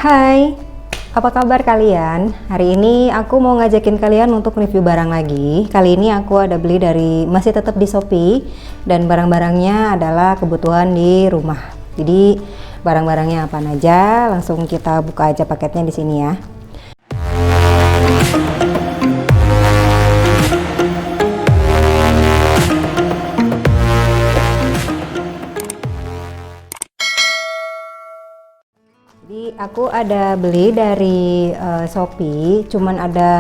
Hai, apa kabar kalian? Hari ini aku mau ngajakin kalian untuk review barang lagi. Kali ini aku ada beli masih tetap di Shopee, dan barang-barangnya adalah kebutuhan di rumah. Jadi barang-barangnya apa aja, langsung kita buka aja paketnya di sini ya. Jadi aku ada beli dari Shopee, cuman ada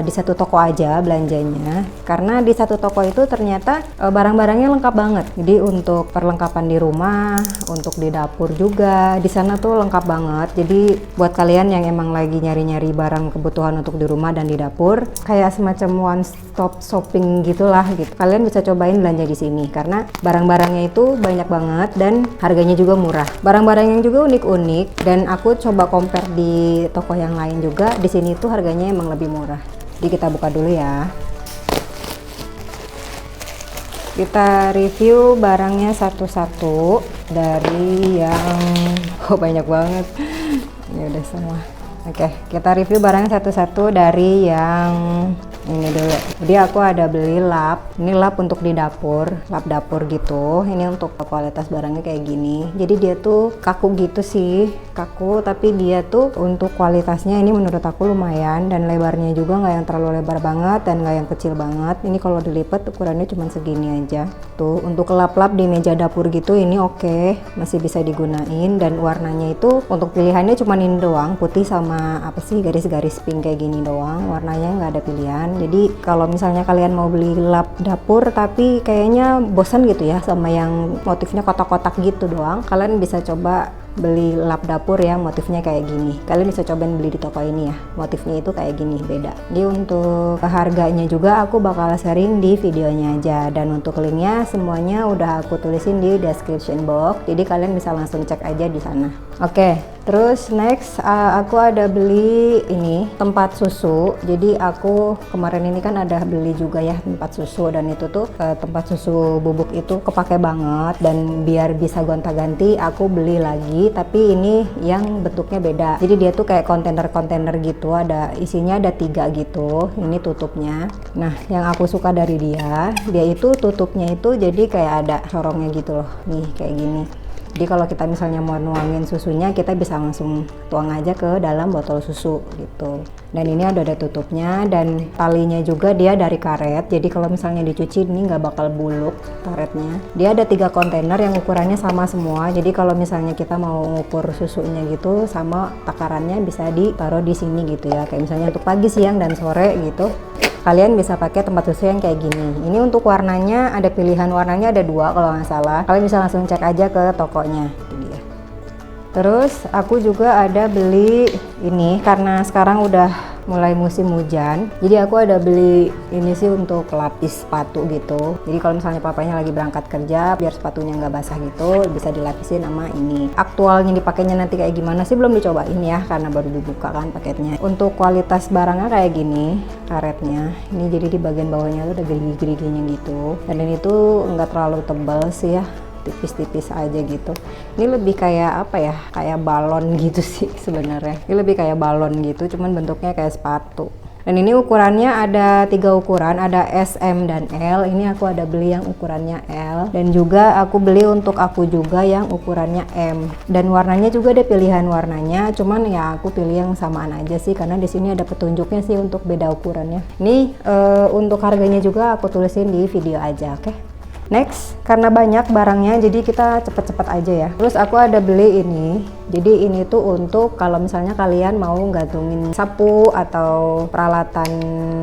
di satu toko aja belanjanya. Karena di satu toko itu ternyata barang-barangnya lengkap banget. Jadi untuk perlengkapan di rumah, untuk di dapur juga, di sana tuh lengkap banget. Jadi buat kalian yang emang lagi nyari-nyari barang kebutuhan untuk di rumah dan di dapur, kayak semacam one stop shopping gitulah gitu. Kalian bisa cobain belanja di sini karena barang-barangnya itu banyak banget dan harganya juga murah. Barang-barang yang juga unik-unik. Dan aku coba compare di toko yang lain juga, di sini tuh harganya emang lebih murah. Jadi kita buka dulu ya. Kita review barangnya satu-satu dari yang banyak banget. Ini udah semua. Oke, kita review barangnya satu-satu dari yang ini dulu. Jadi aku ada beli lap. Ini lap untuk di dapur, lap dapur gitu. Ini untuk kualitas barangnya kayak gini. Jadi dia tuh kaku gitu sih, kaku. Tapi dia tuh untuk kualitasnya ini menurut aku lumayan, dan lebarnya juga nggak yang terlalu lebar banget dan nggak yang kecil banget. Ini kalau dilipat ukurannya cuma segini aja. Tuh untuk lap-lap di meja dapur gitu ini oke, masih bisa digunain. Dan warnanya itu untuk pilihannya cuma ini doang, putih sama apa sih garis-garis pink kayak gini doang. Warnanya nggak ada pilihan. Jadi kalau misalnya kalian mau beli lap dapur tapi kayaknya bosan gitu ya sama yang motifnya kotak-kotak gitu doang, kalian bisa coba beli lap dapur yang motifnya kayak gini. Kalian bisa cobain beli di toko ini ya, motifnya itu kayak gini, beda. Jadi untuk harganya juga aku bakal sharing di videonya aja, dan untuk linknya semuanya udah aku tulisin di description box, jadi kalian bisa langsung cek aja di sana. Oke, terus next aku ada beli ini tempat susu. Jadi aku kemarin ini kan ada beli juga ya tempat susu, dan itu tuh tempat susu bubuk itu kepake banget, dan biar bisa gonta-ganti aku beli lagi. Tapi ini yang bentuknya beda, jadi dia tuh kayak kontainer-kontainer gitu, ada isinya ada 3 gitu. Ini tutupnya. Nah yang aku suka dari dia itu tutupnya itu jadi kayak ada corongnya gitu loh, nih kayak gini. Jadi kalau kita misalnya mau nuangin susunya, kita bisa langsung tuang aja ke dalam botol susu gitu. Dan ini ada tutupnya, dan talinya juga dia dari karet. Jadi kalau misalnya dicuci ini nggak bakal buluk karetnya. Dia ada 3 kontainer yang ukurannya sama semua. Jadi kalau misalnya kita mau ngukur susunya gitu, sama takarannya bisa ditaruh di sini gitu ya. Kayak misalnya untuk pagi, siang, dan sore gitu. Kalian bisa pakai tempat susu yang kayak gini. Ini untuk warnanya, ada pilihan warnanya ada 2 kalau nggak salah. Kalian bisa langsung cek aja ke tokonya. Itu dia. Terus aku juga ada beli ini karena sekarang udah mulai musim hujan. Jadi aku ada beli ini sih untuk lapis sepatu gitu. Jadi kalau misalnya papanya lagi berangkat kerja, biar sepatunya nggak basah gitu, bisa dilapisin sama ini. Aktualnya dipakainya nanti kayak gimana sih belum dicobain ya, karena baru dibuka kan paketnya. Untuk kualitas barangnya kayak gini, karetnya. Ini jadi di bagian bawahnya tuh ada gerigi-geriginya gitu. Dan ini tuh nggak terlalu tebal sih ya, tipis-tipis aja gitu. Ini lebih kayak apa ya, kayak balon gitu sih sebenarnya. Ini lebih kayak balon gitu, cuman bentuknya kayak sepatu. Dan ini ukurannya ada 3 ukuran, ada S, M, dan L. Ini aku ada beli yang ukurannya L, dan juga aku beli untuk aku juga yang ukurannya M. Dan warnanya juga ada pilihan warnanya, cuman ya aku pilih yang samaan aja sih, karena di sini ada petunjuknya sih untuk beda ukurannya. Ini untuk harganya juga aku tulisin di video aja, oke? Next, karena banyak barangnya jadi kita cepet-cepet aja ya. Terus aku ada beli ini. Jadi ini tuh untuk kalau misalnya kalian mau gantungin sapu atau peralatan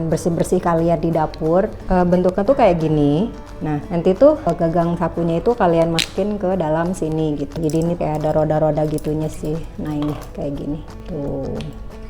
bersih-bersih kalian di dapur. Bentuknya tuh kayak gini. Nah nanti tuh gagang sapunya itu kalian masukin ke dalam sini gitu. Jadi ini kayak ada roda-roda gitunya sih. Nah ini kayak gini tuh.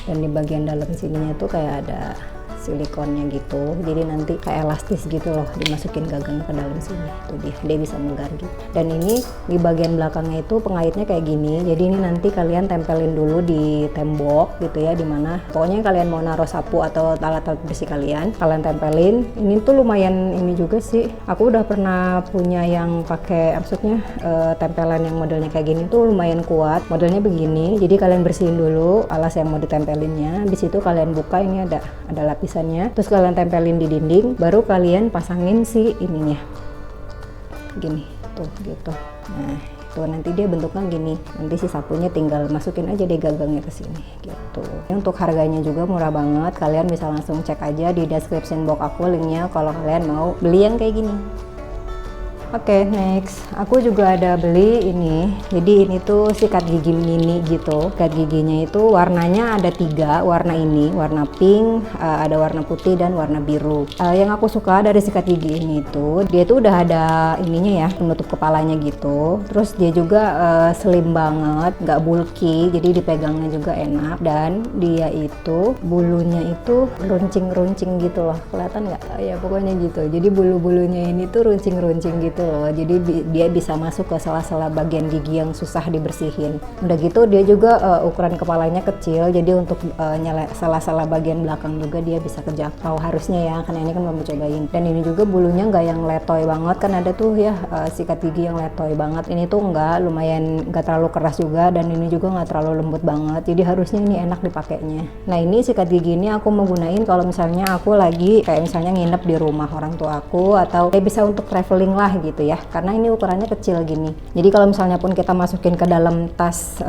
Dan di bagian dalam sininya tuh kayak ada silikonnya gitu, jadi nanti kayak elastis gitu loh, dimasukin gagang ke dalam sini. Tuh dia bisa menggar gitu. Dan ini di bagian belakangnya itu pengaitnya kayak gini, jadi ini nanti kalian tempelin dulu di tembok gitu ya, dimana pokoknya kalian mau naruh sapu atau alat-alat bersih kalian tempelin. Ini tuh lumayan ini juga sih, aku udah pernah punya yang pakai, maksudnya tempelan yang modelnya kayak gini tuh lumayan kuat. Modelnya begini, jadi kalian bersihin dulu alas yang mau ditempelinnya, habis itu kalian buka, ini ada lapisannya, terus kalian tempelin di dinding, baru kalian pasangin si ininya gini tuh gitu. Nah tuh nanti dia bentuknya gini, nanti si sapunya tinggal masukin aja deh gagangnya ke sini gitu. Untuk harganya juga murah banget, kalian bisa langsung cek aja di description box aku linknya kalau kalian mau beli yang kayak gini. Oke, next aku juga ada beli ini. Jadi ini tuh sikat gigi mini gitu. Sikat giginya itu warnanya ada 3 warna, ini warna pink, ada warna putih dan warna biru. Yang aku suka dari sikat gigi ini tuh, dia tuh udah ada ininya ya, penutup kepalanya gitu. Terus dia juga slim banget, nggak bulky, jadi dipegangnya juga enak. Dan dia itu bulunya itu runcing-runcing gitu loh, kelihatan nggak? Ya pokoknya gitu. Jadi bulu-bulunya ini tuh runcing-runcing gitu loh, jadi dia bisa masuk ke sela-sela bagian gigi yang susah dibersihin. Udah gitu dia juga ukuran kepalanya kecil, jadi untuk sela-sela bagian belakang juga dia bisa kejangkau harusnya ya, karena ini kan belum cobain. Dan ini juga bulunya nggak yang letoy banget, kan ada tuh ya sikat gigi yang letoy banget. Ini tuh nggak terlalu keras juga, dan ini juga nggak terlalu lembut banget, jadi harusnya ini enak dipakainya. Nah ini sikat gigi ini aku mau gunain kalau misalnya aku lagi kayak misalnya nginep di rumah orang tua aku, atau kayak bisa untuk traveling lah gitu ya, karena ini ukurannya kecil gini. Jadi kalau misalnya pun kita masukin ke dalam tas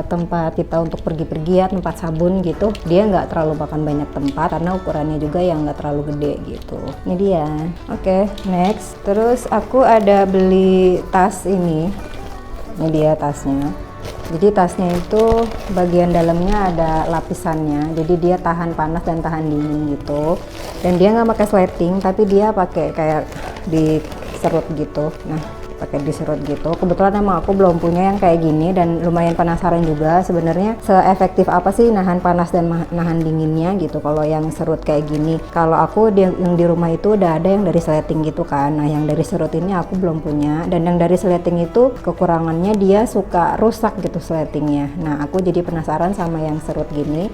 tempat kita untuk pergi-pergi ya, tempat sabun gitu, dia nggak terlalu makan banyak tempat karena ukurannya juga yang nggak terlalu gede gitu. Ini dia. Oke, next. Terus aku ada beli tas ini. Ini dia tasnya. Jadi tasnya itu bagian dalamnya ada lapisannya, jadi dia tahan panas dan tahan dingin gitu. Dan dia nggak pakai sleting, tapi dia pakai kayak diserut gitu. Nah pakai diserut gitu. Kebetulan emang aku belum punya yang kayak gini, dan lumayan penasaran juga sebenarnya seefektif apa sih nahan panas dan nahan dinginnya gitu kalau yang serut kayak gini. Kalau aku yang di rumah itu udah ada yang dari sleting gitu kan. Nah yang dari serut ini aku belum punya, dan yang dari sleting itu kekurangannya dia suka rusak gitu sletingnya. Nah aku jadi penasaran sama yang serut gini.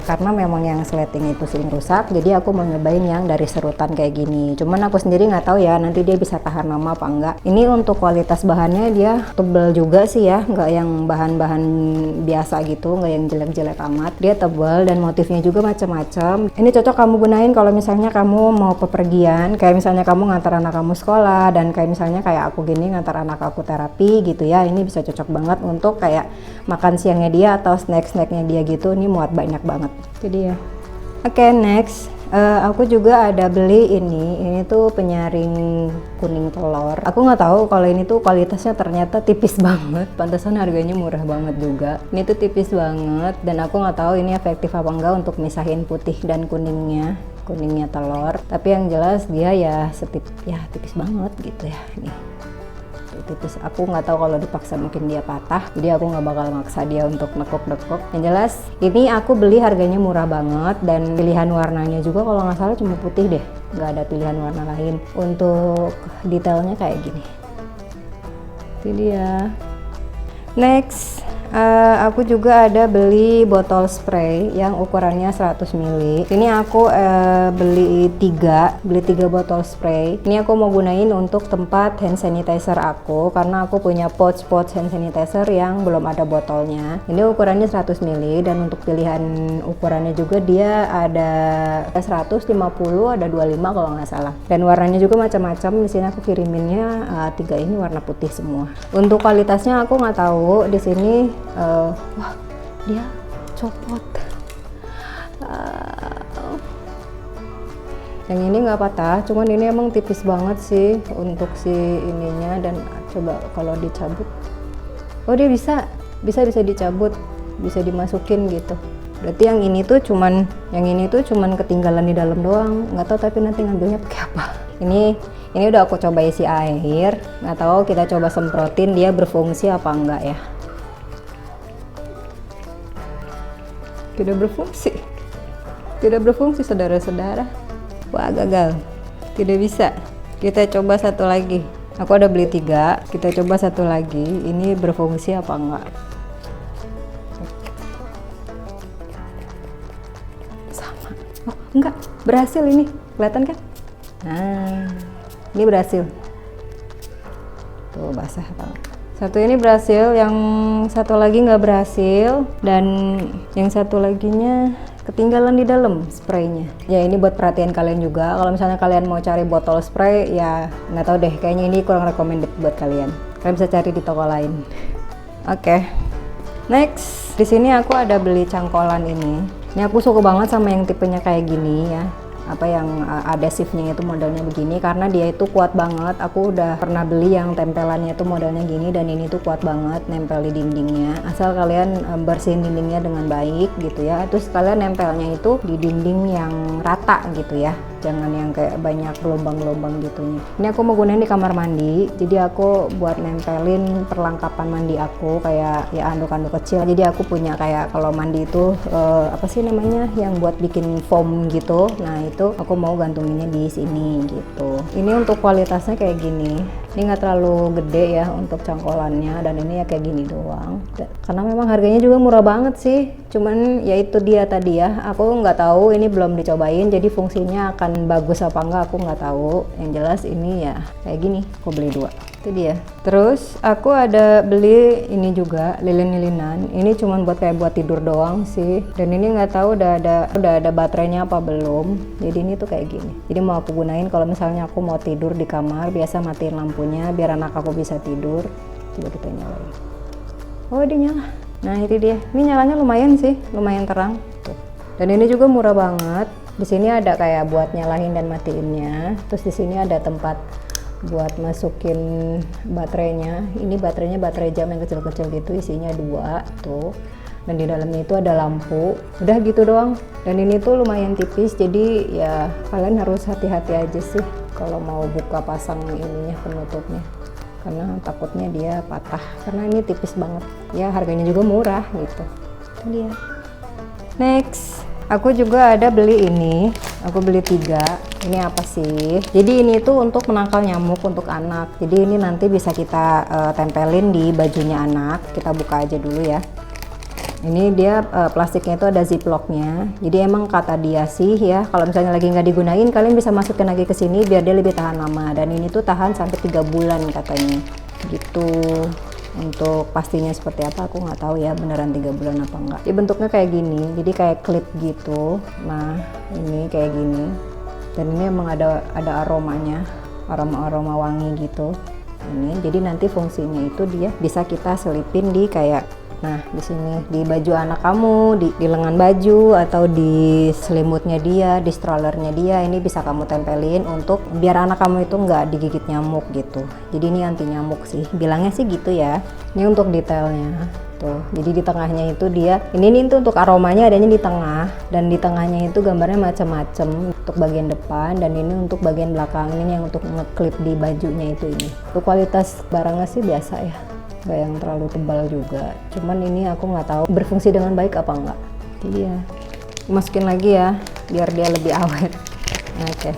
Karena memang yang sleting itu sering rusak, jadi aku mau nyobain yang dari serutan kayak gini. Cuman aku sendiri nggak tahu ya nanti dia bisa tahan lama apa enggak. Ini untuk kualitas bahannya dia tebal juga sih ya, nggak yang bahan-bahan biasa gitu, nggak yang jelek-jelek amat. Dia tebal dan motifnya juga macam-macam. Ini cocok kamu gunain kalau misalnya kamu mau pepergian, kayak misalnya kamu ngantar anak kamu sekolah, dan kayak misalnya kayak aku gini ngantar anak aku terapi gitu ya. Ini bisa cocok banget untuk kayak makan siangnya dia atau snack-snacknya dia gitu. Ini muat banyak banget. Jadi ya. Oke, next. Aku juga ada beli ini tuh penyaring kuning telur. Aku nggak tahu kalau ini tuh kualitasnya ternyata tipis banget, pantesan harganya murah banget juga. Ini tuh tipis banget, dan aku nggak tahu ini efektif apa enggak untuk misahin putih dan kuningnya telur. Tapi yang jelas dia ya tipis banget gitu ya. Nih tipis, aku nggak tahu kalau dipaksa mungkin dia patah, jadi aku nggak bakal maksa dia untuk nekuk-nekuk. Yang jelas ini aku beli harganya murah banget, dan pilihan warnanya juga kalau nggak salah cuma putih deh, nggak ada pilihan warna lain. Untuk detailnya kayak gini. Itu dia. Next, aku juga ada beli botol spray yang ukurannya 100 ml. Ini aku beli 3 botol spray. Ini aku mau gunain untuk tempat hand sanitizer aku, karena aku punya pouch hand sanitizer yang belum ada botolnya. Ini ukurannya 100 ml, dan untuk pilihan ukurannya juga dia ada 150, ada 25 kalau nggak salah. Dan warnanya juga macam-macam. Di sini aku kiriminnya 3 ini warna putih semua. Untuk kualitasnya aku nggak tahu. Di sini wah dia copot. Yang ini nggak patah, cuman ini emang tipis banget sih untuk si ininya. Dan coba kalau dicabut, oh dia bisa dicabut, bisa dimasukin gitu. Berarti yang ini tuh cuman ketinggalan di dalam doang. Nggak tahu tapi nanti ngambilnya pakai apa. Ini udah aku coba isi air, nggak tahu kita coba semprotin dia berfungsi apa enggak ya. Tidak berfungsi. Tidak berfungsi saudara-saudara. Wah, gagal. Tidak bisa. Kita coba satu lagi. Aku ada beli 3. Kita coba satu lagi. Ini berfungsi apa enggak? Sama. Oh, enggak. Berhasil ini. Kelihatan kan? Nah, ini berhasil. Tuh, basah banget. Satu ini berhasil, yang satu lagi nggak berhasil, dan yang satu laginya ketinggalan di dalam spraynya. Ya, ini buat perhatian kalian juga. Kalau misalnya kalian mau cari botol spray, ya nggak tahu deh, kayaknya ini kurang recommended buat kalian. Kalian bisa cari di toko lain. Oke. Next, di sini aku ada beli cangkolan ini. Ini aku suka banget sama yang tipenya kayak gini ya. Apa yang adhesifnya itu modelnya begini, karena dia itu kuat banget. Aku udah pernah beli yang tempelannya itu modelnya gini, dan ini tuh kuat banget nempel di dindingnya. Asal kalian bersihin dindingnya dengan baik gitu ya. Terus kalian nempelnya itu di dinding yang rata gitu ya, jangan yang kayak banyak gelombang-gelombang gitunya. Ini aku mau gunain di kamar mandi, jadi aku buat nempelin perlengkapan mandi aku, kayak ya anduk-anduk kecil. Jadi aku punya kayak kalau mandi itu apa sih namanya, yang buat bikin foam gitu. Nah itu aku mau gantunginnya di sini gitu. Ini untuk kualitasnya kayak gini. Ini nggak terlalu gede ya untuk cangkolannya, dan ini ya kayak gini doang. Karena memang harganya juga murah banget sih. Cuman ya itu dia tadi ya, aku nggak tahu, ini belum dicobain, jadi fungsinya akan bagus apa enggak aku nggak tahu. Yang jelas ini ya kayak gini. Aku beli 2. Itu dia. Terus aku ada beli ini juga, lilin-lilinan. Ini cuman buat kayak buat tidur doang sih. Dan ini nggak tahu udah ada baterainya apa belum. Jadi ini tuh kayak gini. Jadi mau aku gunain kalau misalnya aku mau tidur di kamar, biasa matiin lampunya biar anak aku bisa tidur. Coba kita nyalain. Oh, dia nyala. Nah, itu dia. Ini nyalanya lumayan sih, lumayan terang. Tuh. Dan ini juga murah banget. Di sini ada kayak buat nyalain dan matiinnya. Terus di sini ada tempat buat masukin baterainya. Ini baterainya baterai jam yang kecil-kecil gitu, isinya 2 tuh. Dan di dalamnya itu ada lampu. Udah gitu doang. Dan ini tuh lumayan tipis, jadi ya kalian harus hati-hati aja sih kalau mau buka pasang ininya, penutupnya. Karena takutnya dia patah. Karena ini tipis banget. Ya harganya juga murah gitu. Itu dia. Next, aku juga ada beli ini. Aku beli 3. Ini apa sih? Jadi ini tuh untuk menangkal nyamuk untuk anak. Jadi ini nanti bisa kita tempelin di bajunya anak. Kita buka aja dulu ya. Ini dia plastiknya itu ada ziplocknya. Jadi emang kata dia sih ya, kalau misalnya lagi nggak digunain, kalian bisa masukin lagi ke sini biar dia lebih tahan lama. Dan ini tuh tahan sampai 3 bulan katanya. Gitu. Untuk pastinya seperti apa aku nggak tahu ya, beneran 3 bulan apa enggak. Dia bentuknya kayak gini, jadi kayak klip gitu. Nah ini kayak gini, dan ini emang ada aromanya, aroma wangi gitu. Ini jadi nanti fungsinya itu dia bisa kita selipin di kayak, nah di sini di baju anak kamu, di lengan baju, atau di selimutnya dia, di strollernya dia. Ini bisa kamu tempelin untuk biar anak kamu itu nggak digigit nyamuk gitu. Jadi ini anti nyamuk sih, bilangnya sih gitu ya. Ini untuk detailnya tuh. Jadi di tengahnya itu dia, ini tuh untuk aromanya adanya di tengah, dan di tengahnya itu gambarnya macam-macam untuk bagian depan, dan ini untuk bagian belakang. Ini yang untuk ngeklip di bajunya itu ini. Untuk kualitas barangnya sih biasa ya, nggak yang terlalu tebal juga. Cuman ini aku nggak tahu berfungsi dengan baik apa enggak. Jadi ya masukin lagi ya biar dia lebih awet. Oke.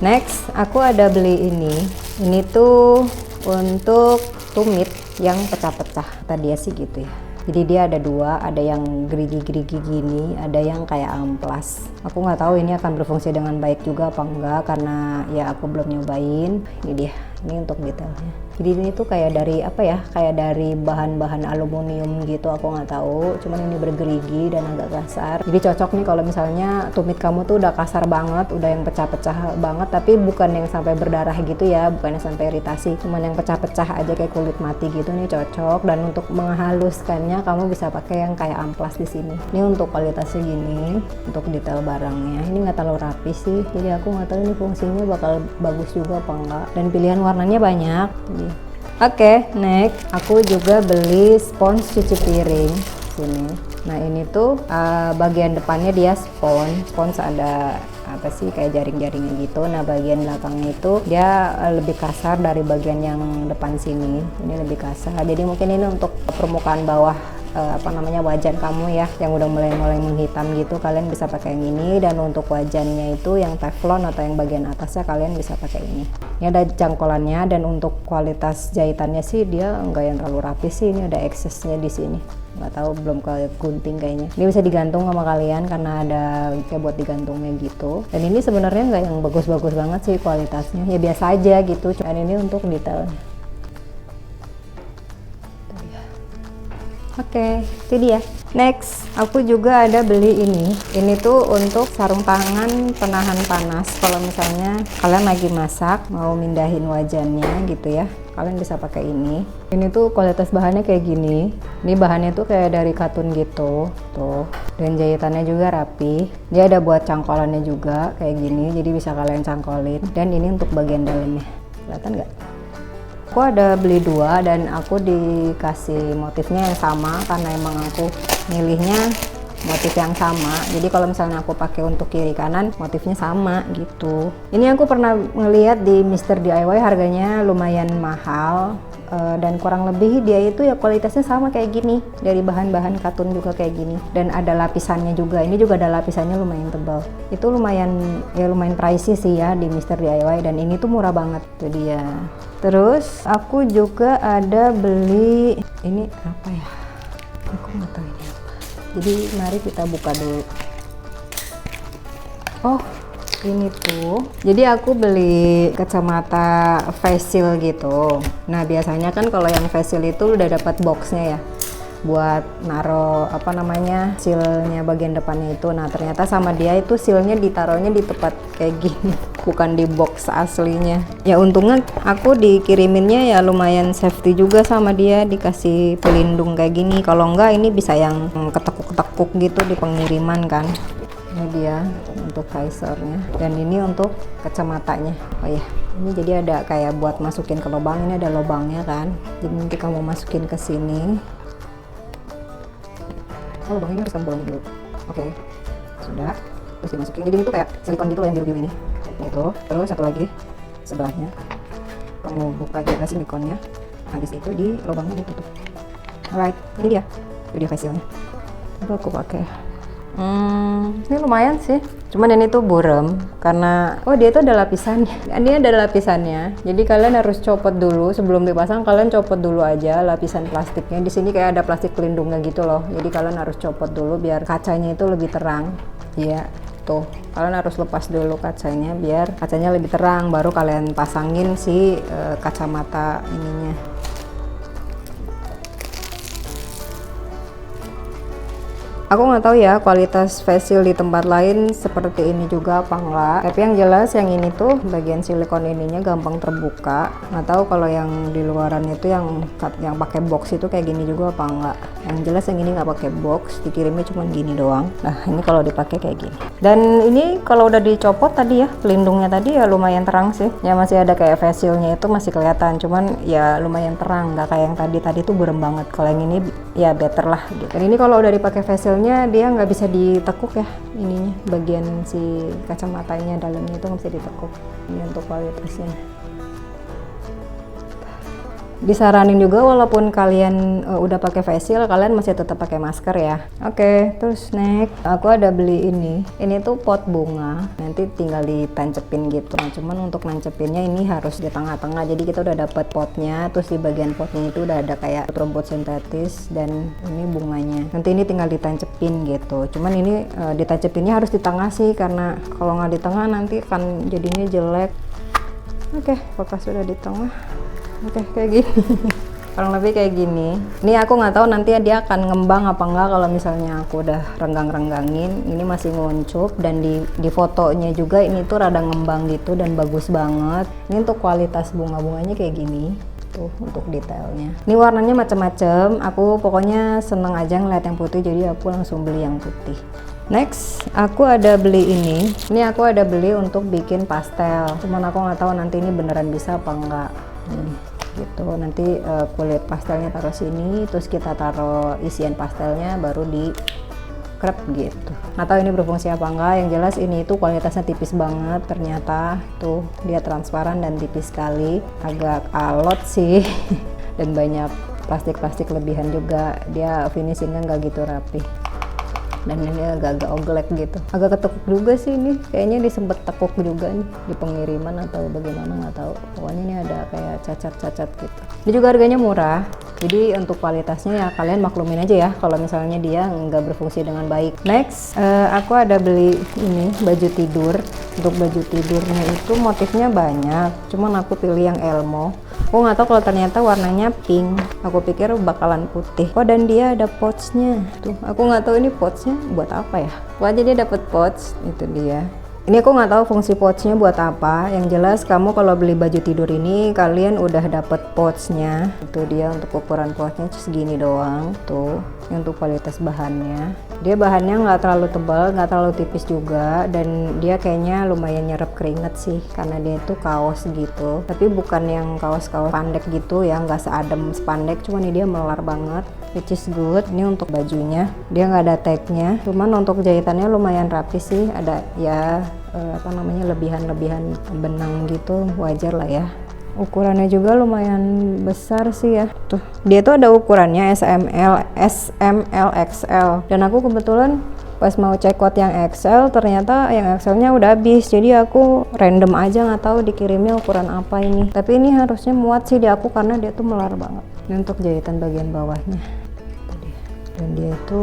Next, aku ada beli ini. Ini tuh untuk tumit yang pecah-pecah. Tadi sih gitu ya. Jadi dia ada 2, ada yang gerigi-gerigi gini, ada yang kayak amplas. Aku nggak tahu ini akan berfungsi dengan baik juga apa enggak, karena ya aku belum nyobain. Ini dia, ini untuk detailnya. Jadi ini tuh kayak dari apa ya, kayak dari bahan-bahan aluminium gitu, aku nggak tahu. Cuman ini bergerigi dan agak kasar. Jadi cocok nih kalau misalnya tumit kamu tuh udah kasar banget, udah yang pecah-pecah banget, tapi bukan yang sampai berdarah gitu ya, bukan yang sampai iritasi. Cuman yang pecah-pecah aja kayak kulit mati gitu, nih cocok. Dan untuk menghaluskannya kamu bisa pakai yang kayak amplas di sini. Ini untuk kualitasnya gini, untuk detail barangnya. Ini nggak terlalu rapi sih, jadi aku nggak tahu ini fungsinya bakal bagus juga apa enggak. Dan pilihan warnanya banyak. Oke, next aku juga beli spons cuci piring sini. Nah ini tuh bagian depannya dia spons ada apa sih kayak jaring-jaringnya gitu. Nah bagian belakangnya itu dia lebih kasar dari bagian yang depan sini. Ini lebih kasar. Jadi mungkin ini untuk permukaan bawah apa namanya, wajan kamu ya yang udah mulai menghitam gitu, kalian bisa pakai yang ini. Dan untuk wajannya itu yang teflon atau yang bagian atasnya kalian bisa pakai ini. Ini ada jangkolannya, dan untuk kualitas jahitannya sih dia enggak yang terlalu rapi sih. Ini ada eksesnya di sini, nggak tahu, belum ke gunting kayaknya. Ini bisa digantung sama kalian karena ada kayak buat digantungnya gitu. Dan ini sebenarnya nggak yang bagus-bagus banget sih kualitasnya, ya biasa aja gitu. Dan ini untuk detailnya. Oke, itu dia. Next, aku juga ada beli ini. Ini tuh untuk sarung tangan penahan panas. Kalau misalnya kalian lagi masak, mau mindahin wajannya gitu ya, kalian bisa pakai ini. Ini tuh kualitas bahannya kayak gini. Ini bahannya tuh kayak dari katun gitu, tuh. Dan jahitannya juga rapi. Dia ada buat cangkolannya juga kayak gini, jadi bisa kalian cangkolin. Dan ini untuk bagian dalamnya, kelihatan nggak? Aku ada beli dua dan aku dikasih motifnya yang sama karena emang aku milihnya motif yang sama. Jadi kalau misalnya aku pakai untuk kiri kanan, motifnya sama gitu. Ini aku pernah ngeliat di Mr. DIY, harganya lumayan mahal. Dan kurang lebih dia itu ya kualitasnya sama kayak gini, dari bahan-bahan katun juga kayak gini, dan ada lapisannya juga. Ini juga ada lapisannya lumayan tebal. Itu lumayan pricey sih ya di Mr. DIY, dan ini tuh murah banget tuh dia. Terus aku juga ada beli ini apa ya, aku nggak tahu ini apa, jadi mari kita buka dulu. Oh, ini tuh, jadi aku beli kacamata face shield gitu. Nah biasanya kan kalau yang face shield itu udah dapat boxnya ya, buat naro apa namanya, sealnya bagian depannya itu. Nah ternyata sama dia itu sealnya ditaruhnya di tempat kayak gini, bukan di box aslinya. Ya untungnya aku dikiriminnya ya lumayan safety juga sama dia, dikasih pelindung kayak gini. Kalau enggak ini bisa yang ketekuk-ketekuk gitu di pengiriman kan. Ini dia untuk visornya, dan ini untuk kacamatanya. Oh ya, ini jadi ada kayak buat masukin ke lubang. Ini ada lubangnya kan, jadi nanti kamu masukin ke sini. Oh, lubangnya harus kamu bolongin dulu. Oke, sudah, terus dimasukin. Jadi itu kayak silikon gitu loh yang biru-biru ini gitu. Terus satu lagi sebelahnya kamu buka juga silikonnya, habis itu di lubangnya ditutup. Alright, ini dia facialnya. Coba aku pakai. Ini lumayan sih, cuman ini tuh burem karena dia itu ada lapisannya. Ini ada lapisannya, jadi kalian harus copot dulu sebelum dipasang. Kalian copot dulu aja lapisan plastiknya. Di sini kayak ada plastik pelindungnya gitu loh, jadi kalian harus copot dulu biar kacanya itu lebih terang. Iya, tuh kalian harus lepas dulu kacanya biar kacanya lebih terang, baru kalian pasangin si kacamata ininya. Aku nggak tahu ya kualitas face shield di tempat lain seperti ini juga apa enggak, tapi yang jelas yang ini tuh bagian silikon ininya gampang terbuka. Nggak tahu kalau yang di luaran itu yang pakai box itu kayak gini juga apa enggak. Yang jelas yang ini nggak pakai box, dikirimnya cuma gini doang. Nah ini kalau dipakai kayak gini. Dan ini kalau udah dicopot tadi ya, pelindungnya tadi ya lumayan terang sih. Ya masih ada kayak face shieldnya itu masih kelihatan, cuman ya lumayan terang, nggak kayak yang tadi tuh burem banget. Kalau yang ini ya better lah gitu. Dan ini kalau udah dipakai face shield dia nggak bisa ditekuk ya, ininya bagian si kacamatanya dalamnya itu nggak bisa ditekuk. Ini untuk kualitasnya. Disaranin juga walaupun kalian udah pakai face shield, kalian masih tetap pakai masker ya. Oke, terus next aku ada beli ini. Ini tuh pot bunga, nanti tinggal ditancapin gitu. Nah, cuman untuk nancepinnya ini harus di tengah-tengah. Jadi kita udah dapat potnya, terus di bagian potnya itu udah ada kayak rumput sintetis dan ini bunganya. Nanti ini tinggal ditancapin gitu. Cuman ini ditancapinnya harus di tengah sih, karena kalau nggak di tengah nanti kan jadinya jelek. Oke, apakah sudah di tengah? Oke, kayak gini. Kurang lebih kayak gini. Ini aku nggak tahu nanti dia akan ngembang apa enggak kalau misalnya aku udah renggang-renggangin. Ini masih nguncup, dan di fotonya juga ini tuh rada ngembang gitu dan bagus banget. Ini untuk kualitas bunga-bunganya kayak gini. Tuh untuk detailnya. Ini warnanya macam-macam. Aku pokoknya seneng aja ngeliat yang putih, jadi aku langsung beli yang putih. Next, aku ada beli ini. Ini aku ada beli untuk bikin pastel. Cuman aku nggak tahu nanti ini beneran bisa apa enggak. Gitu, nanti kulit pastelnya taruh sini, terus kita taruh isian pastelnya baru di crepe gitu. Nggak tahu ini berfungsi apa enggak. Yang jelas ini itu kualitasnya tipis banget ternyata. Tuh dia transparan dan tipis sekali, agak alot sih dan banyak plastik lebihan juga, dia finishingnya nggak gitu rapi. Dan ini agak-agak oglek gitu, agak ketekuk juga sih ini, kayaknya disempet tekuk juga nih di pengiriman atau bagaimana nggak tahu. Pokoknya ini ada kayak cacat-cacat gitu. Ini juga harganya murah, jadi untuk kualitasnya ya kalian maklumin aja ya kalau misalnya dia nggak berfungsi dengan baik. Next, aku ada beli ini baju tidur. Untuk baju tidurnya itu motifnya banyak, cuman aku pilih yang Elmo. Aku nggak tahu kalau ternyata warnanya pink, aku pikir bakalan putih. Oh, dan dia ada pouchnya tuh, aku nggak tahu ini pouchnya buat apa ya. Wah, jadi dapat pouch, itu dia. Ini aku nggak tahu fungsi pouchnya buat apa. Yang jelas kamu kalau beli baju tidur ini kalian udah dapet pouchnya. Itu dia untuk ukuran pouchnya segini doang tuh. Ini untuk kualitas bahannya. Dia bahannya nggak terlalu tebal, nggak terlalu tipis juga, dan dia kayaknya lumayan nyerap keringet sih karena dia itu kaos gitu. Tapi bukan yang kaos-kaos pandek gitu ya, nggak seadem spandek, cuman ini dia melar banget. Which is good. Ini untuk bajunya, dia nggak ada tagnya, cuman untuk jahitannya lumayan rapi sih. Ada ya lebihan-lebihan benang gitu, wajar lah ya. Ukurannya juga lumayan besar sih ya. Tuh, dia tuh ada ukurannya SML, XL. Dan aku kebetulan pas mau check out yang XL, ternyata yang XL-nya udah habis. Jadi aku random aja nggak tahu dikirimnya ukuran apa ini. Tapi ini harusnya muat sih di aku karena dia tuh melar banget. Ini untuk jahitan bagian bawahnya. Dan dia itu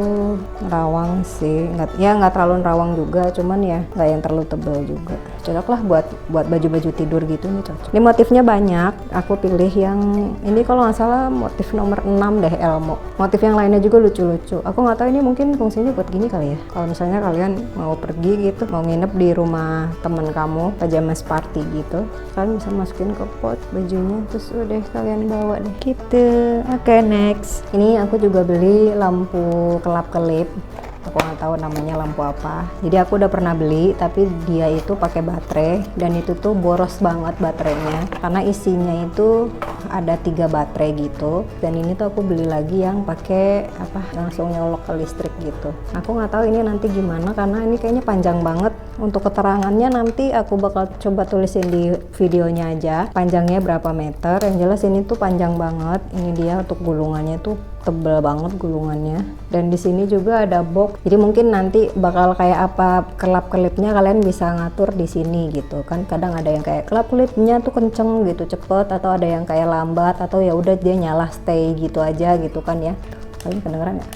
rawang sih, nggak terlalu rawang juga, cuman ya nggak yang terlalu tebal juga. Cocok lah buat baju-baju tidur gitu, nih cocok. Ini motifnya banyak, aku pilih yang ini kalau nggak salah motif nomor 6 deh, Elmo. Motif yang lainnya juga lucu-lucu. Aku nggak tahu ini mungkin fungsinya buat gini kali ya. Kalau misalnya kalian mau pergi gitu, mau nginep di rumah temen kamu, pajamas party gitu, kalian bisa masukin ke pot bajunya, terus udah kalian bawa deh gitu. Oke, next. Ini aku juga beli lampu kelap-kelip. Aku nggak tahu namanya lampu apa. Jadi aku udah pernah beli, tapi dia itu pakai baterai dan itu tuh boros banget baterainya karena isinya itu ada 3 baterai gitu. Dan ini tuh aku beli lagi yang pakai langsung nyolok ke listrik gitu. Aku nggak tahu ini nanti gimana karena ini kayaknya panjang banget. Untuk keterangannya nanti aku bakal coba tulisin di videonya aja panjangnya berapa meter. Yang jelas ini tuh panjang banget. Ini dia untuk gulungannya tuh tebel banget gulungannya, dan di sini juga ada box. Jadi mungkin nanti bakal kayak apa kelap-kelipnya kalian bisa ngatur di sini gitu kan. Kadang ada yang kayak kelap-kelipnya tuh kenceng gitu cepet, atau ada yang kayak lambat, atau ya udah dia nyala stay gitu aja gitu kan ya. Kalian kedengeran ya?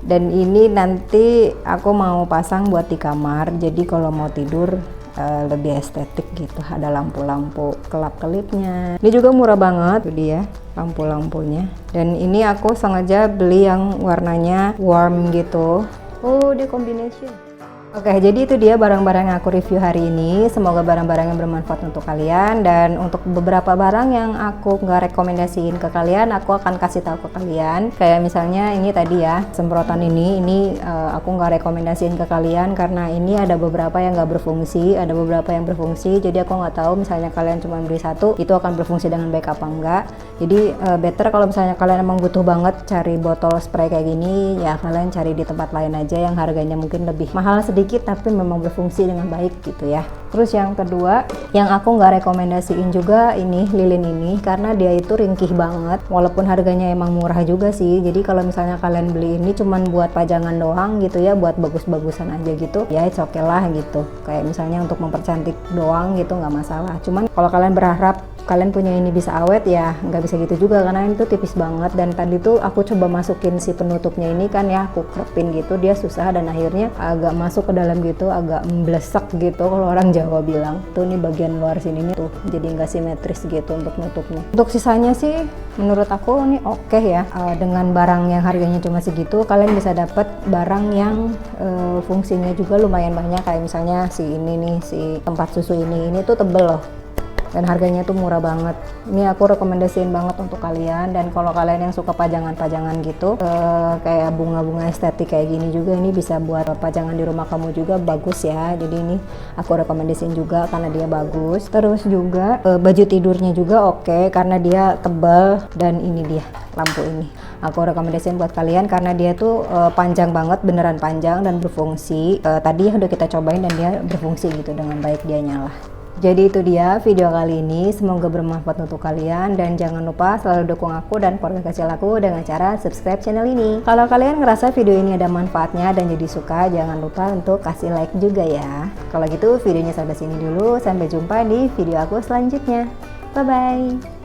Dan ini nanti aku mau pasang buat di kamar, jadi kalau mau tidur lebih estetik gitu. Ada lampu-lampu kelap-kelipnya. Ini juga murah banget tuh dia lampu-lampunya. Dan ini aku sengaja beli yang warnanya warm gitu. Oh, dia combination. Oke, jadi itu dia barang-barang yang aku review hari ini. Semoga barang-barang yang bermanfaat untuk kalian. Dan untuk beberapa barang yang aku nggak rekomendasiin ke kalian, aku akan kasih tahu ke kalian. Kayak misalnya ini tadi ya, semprotan ini aku nggak rekomendasiin ke kalian karena ini ada beberapa yang nggak berfungsi, ada beberapa yang berfungsi. Jadi aku nggak tahu misalnya kalian cuma beli satu, itu akan berfungsi dengan baik apa enggak. Jadi better kalau misalnya kalian emang butuh banget cari botol spray kayak gini, ya kalian cari di tempat lain aja yang harganya mungkin lebih mahal sedikit tapi memang berfungsi dengan baik gitu ya. Terus yang kedua yang aku nggak rekomendasiin juga ini lilin ini karena dia itu ringkih banget, walaupun harganya emang murah juga sih. Jadi kalau misalnya kalian beli ini cuman buat pajangan doang gitu ya, buat bagus-bagusan aja gitu ya, it's okay lah gitu. Kayak misalnya untuk mempercantik doang gitu nggak masalah. Cuman kalau kalian berharap kalian punya ini bisa awet ya nggak bisa gitu juga karena itu tipis banget. Dan tadi tuh aku coba masukin si penutupnya ini kan ya, aku krepin gitu, dia susah dan akhirnya agak masuk ke dalam gitu, agak memblesak gitu kalau orang Jawa bilang. Tuh nih bagian luar sini nih tuh jadi nggak simetris gitu untuk nutupnya. Untuk sisanya sih menurut aku ini oke ya. Dengan barang yang harganya cuma segitu kalian bisa dapat barang yang fungsinya juga lumayan banyak. Kayak misalnya si ini nih, si tempat susu ini tuh tebel loh. dan harganya tuh murah banget. Ini aku rekomendasiin banget untuk kalian, dan kalau kalian yang suka pajangan-pajangan gitu kayak bunga-bunga estetik kayak gini juga, ini bisa buat pajangan di rumah kamu juga bagus ya. Jadi ini aku rekomendasiin juga karena dia bagus. Terus juga baju tidurnya juga oke, karena dia tebal, dan ini dia lampu ini aku rekomendasiin buat kalian karena dia tuh panjang banget, beneran panjang dan berfungsi. Tadi udah kita cobain dan dia berfungsi gitu dengan baik, dia nyala. Jadi itu dia video kali ini, semoga bermanfaat untuk kalian, dan jangan lupa selalu dukung aku dan keluarga kecil aku dengan cara subscribe channel ini. Kalau kalian ngerasa video ini ada manfaatnya dan jadi suka, jangan lupa untuk kasih like juga ya. Kalau gitu videonya sampai sini dulu, sampai jumpa di video aku selanjutnya. Bye bye.